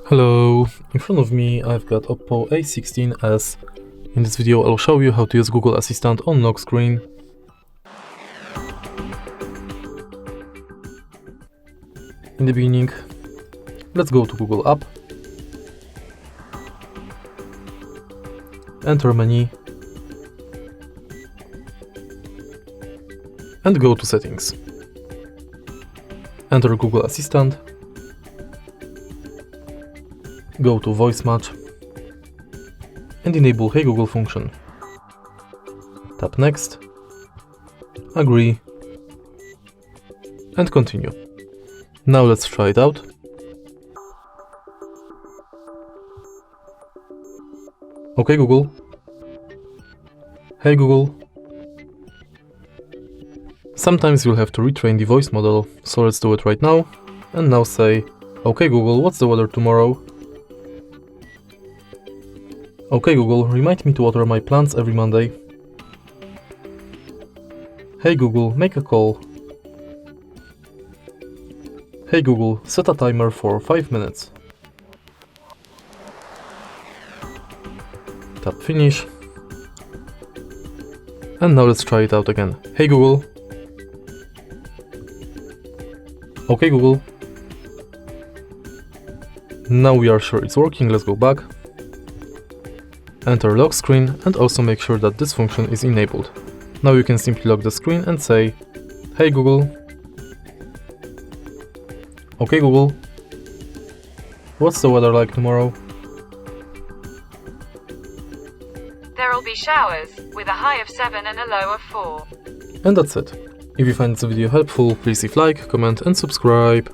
Hello, in front of me I've got Oppo A16s. In this video I'll show you how to use Google Assistant on lock screen. In the beginning, let's go to Google app, enter menu and go to settings. Enter Google Assistant, go to voice match and enable Hey Google function. Tap next, agree and continue. Now let's try it out. OK Google. Hey Google. Sometimes you'll have to retrain the voice model, so let's do it right now. And now say, OK Google, what's the weather tomorrow? OK Google, remind me to water my plants every Monday. Hey Google, make a call. Hey Google, set a timer for 5 minutes. Tap finish. And now let's try it out again. Hey Google. OK Google. Now we are sure it's working, let's go back. Enter lock screen and also make sure that this function is enabled. Now you can simply lock the screen and say, Hey Google. OK Google. What's the weather like tomorrow? There'll be showers, with a high of 7 and a low of 4. And that's it. If you find this video helpful, please leave like, comment and subscribe.